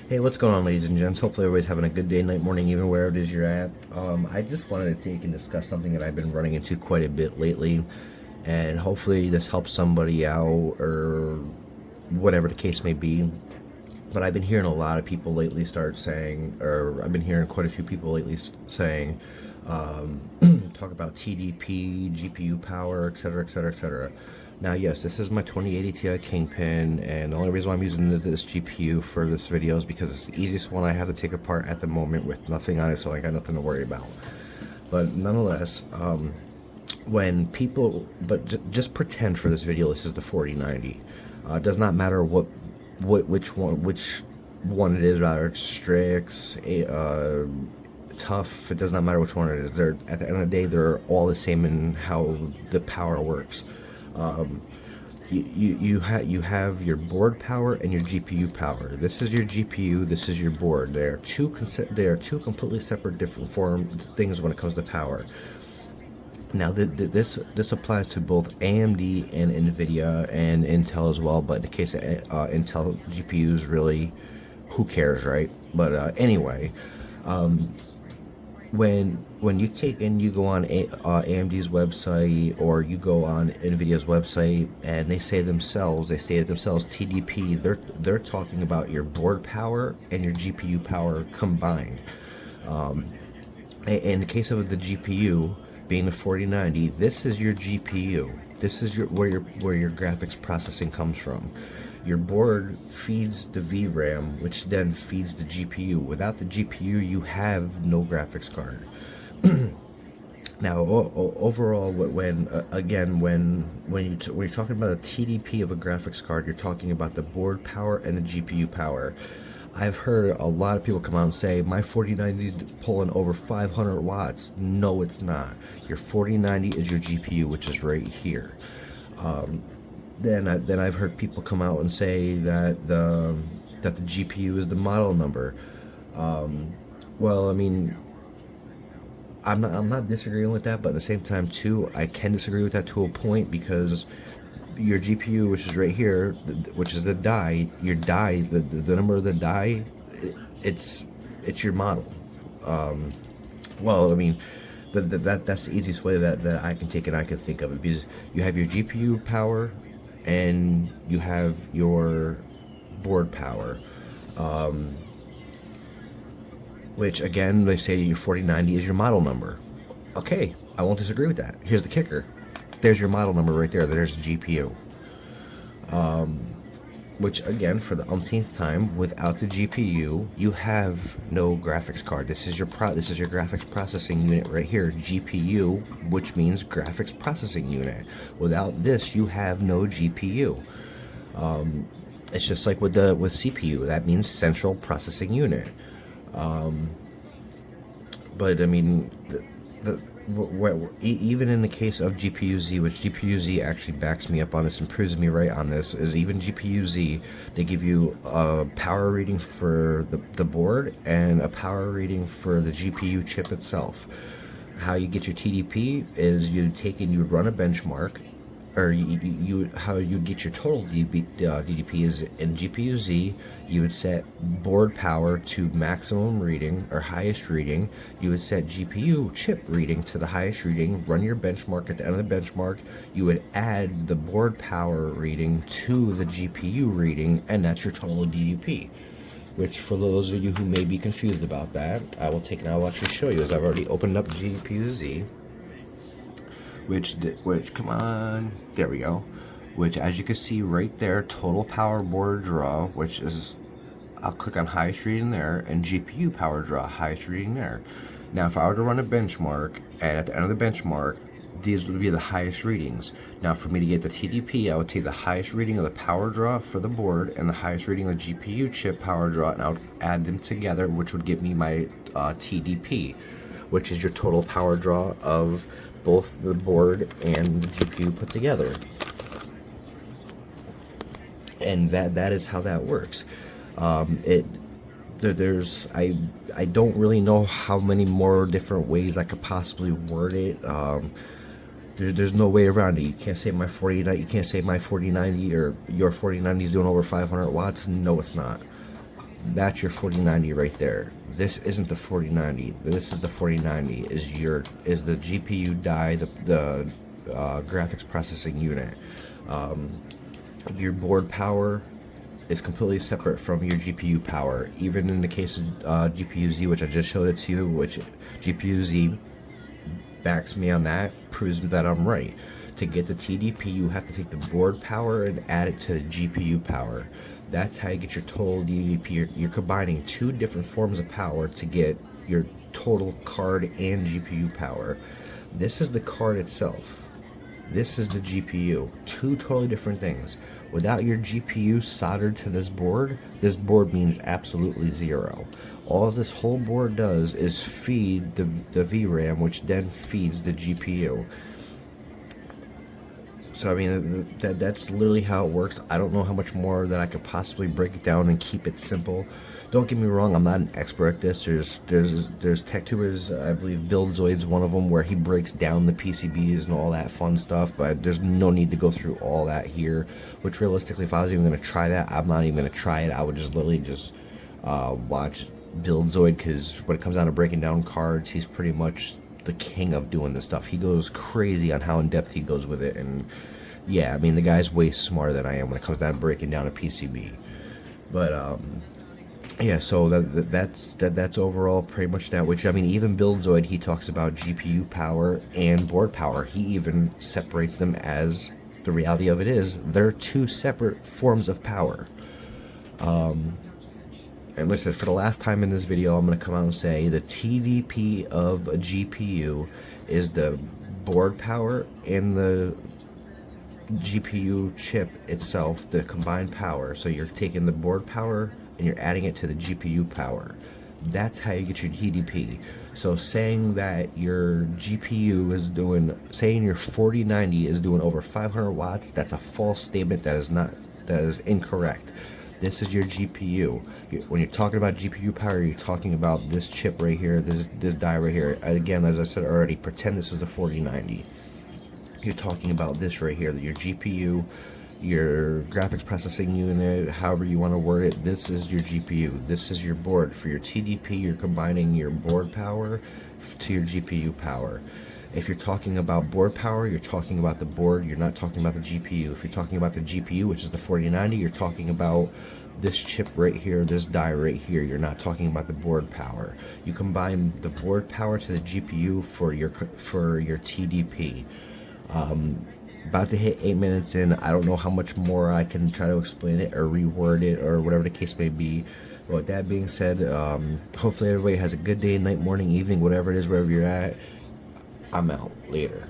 Hey, what's going on, ladies and gents? Hopefully, everybody's having a good day, night, morning, even wherever it is you're at. I just wanted to take and discuss something that I've been running into quite a bit lately, and hopefully, this helps somebody out or whatever the case may be. But I've been hearing a lot of people lately start saying, or I've been hearing quite a few people lately saying, talk about TDP, GPU power, etc., etc., etc. Now, yes, this is my 2080 Ti Kingpin, and the only reason why I'm using this GPU for this video is because it's the easiest one I have to take apart at the moment with nothing on it, so I got nothing to worry about. But nonetheless, when people, just pretend for this video this is the 4090. It does not matter which one it is, whether it's Strix, tough. It does not matter which one it is. They're at the end of the day, they're all the same in how the power works. Um, you have your board power and your GPU power. This is your GPU. This is your board. They are two completely separate, different form things when it comes to power. Now, this applies to both AMD and NVIDIA and Intel as well. But in the case of Intel GPUs, really, who cares, right? But anyway, when you take and you go on AMD's website or you go on NVIDIA's website and they say themselves, they stated themselves TDP, they're talking about your board power and your GPU power combined. In the case of the GPU being the 4090, this is your GPU. This is where your graphics processing comes from. Your board feeds the VRAM, which then feeds the GPU. Without the GPU, you have no graphics card. Now, overall, when you're talking about a TDP of a graphics card, you're talking about the board power and the GPU power. I've heard a lot of people come out and say my 4090 is pulling over 500 watts. No, it's not. Your 4090 is your GPU, which is right here. Then I've heard people come out and say that the GPU is the model number. Well, I mean, I'm not disagreeing with that, but at the same time too, I can disagree with that to a point because your GPU, which is right here, which is the die, the number of the die, it's your model. Well, I mean, that's the easiest way that I can take and I can think of it, because you have your GPU power and you have your board power, which again they say your 4090 is your model number. Okay, I won't disagree with that. Here's the kicker: there's your model number right there. There's the GPU. Which again, for the umpteenth time, without the GPU, you have no graphics card. This is your graphics processing unit right here, GPU, which means graphics processing unit. Without this, you have no GPU. It's just like with CPU. That means central processing unit. But I mean, even in the case of GPU-Z, which GPU-Z actually backs me up on this and proves me right on this, is even GPU-Z, they give you a power reading for the board and a power reading for the GPU chip itself. How you get your TDP is you take and you run a benchmark, or how you get your total DDP is in GPU-Z. You would set board power to maximum reading or highest reading. You would set GPU chip reading to the highest reading, run your benchmark. At the end of the benchmark, you would add the board power reading to the GPU reading, and that's your total DDP. Which, for those of you who may be confused about that, I will actually show you, as I've already opened up GPU-Z. Which come on, there we go. Which, as you can see right there, total power board draw, which is, I'll click on highest reading there, and GPU power draw, highest reading there. Now, if I were to run a benchmark, and at the end of the benchmark, these would be the highest readings. Now, for me to get the TDP, I would take the highest reading of the power draw for the board and the highest reading of the GPU chip power draw, and I would add them together, which would give me my TDP, which is your total power draw of both the board and the GPU put together. And that is how that works. There's I don't really know how many more different ways I could possibly word it. There's no way around it. You can't say my 4090, you can't say my 4090 or your 4090 is doing over 500 watts. No, it's not. That's your 4090 right there. This isn't the 4090. This is the 4090. Is the GPU die, the graphics processing unit. Your board power is completely separate from your GPU power. Even in the case of GPU-Z, which I just showed it to you, which GPU-Z backs me on that, proves that I'm right. To get the TDP, you have to take the board power and add it to the GPU power. That's how you get your total TDP. You're combining two different forms of power to get your total card and GPU power. This is the card itself. This is the GPU. Two totally different things. Without your GPU soldered to this board means absolutely zero. All this whole board does is feed the VRAM, which then feeds the GPU. So I mean, that's literally how it works. I don't know how much more that I could possibly break it down and keep it simple. Don't get me wrong, I'm not an expert at this. There's tech tubers, I believe Buildzoid's one of them, where he breaks down the PCBs and all that fun stuff, but there's no need to go through all that here, which realistically, if I was even going to try that, I'm not even going to try it. I would just literally just watch Buildzoid, because when it comes down to breaking down cards, he's pretty much the king of doing this stuff. He goes crazy on how in depth he goes with it, and yeah, I mean, the guy's way smarter than I am when it comes down to breaking down a PCB. But yeah, so that's overall pretty much that. Which, I mean, even Buildzoid, he talks about GPU power and board power. He even separates them, as the reality of it is they're two separate forms of power. And listen, for the last time in this video, I'm going to come out and say the TDP of a GPU is the board power and the GPU chip itself, the combined power. So you're taking the board power and you're adding it to the GPU power. That's how you get your TDP. So saying that your GPU is doing, saying your 4090 is doing over 500 watts, that's a false statement. That is incorrect. This is your GPU. When you're talking about GPU power, you're talking about this chip right here, this die right here. Again, as I said already, pretend this is a 4090. You're talking about this right here, your GPU, your graphics processing unit, however you want to word it. This is your GPU. This is your board. For your TDP, you're combining your board power to your GPU power. If you're talking about board power, you're talking about the board, you're not talking about the GPU. If you're talking about the GPU, which is the 4090, you're talking about this chip right here, this die right here. You're not talking about the board power. You combine the board power to the GPU for your TDP. About to hit 8 minutes in. I don't know how much more I can try to explain it or reword it or whatever the case may be. But with that being said, hopefully everybody has a good day, night, morning, evening, whatever it is, wherever you're at. I'm out. Later.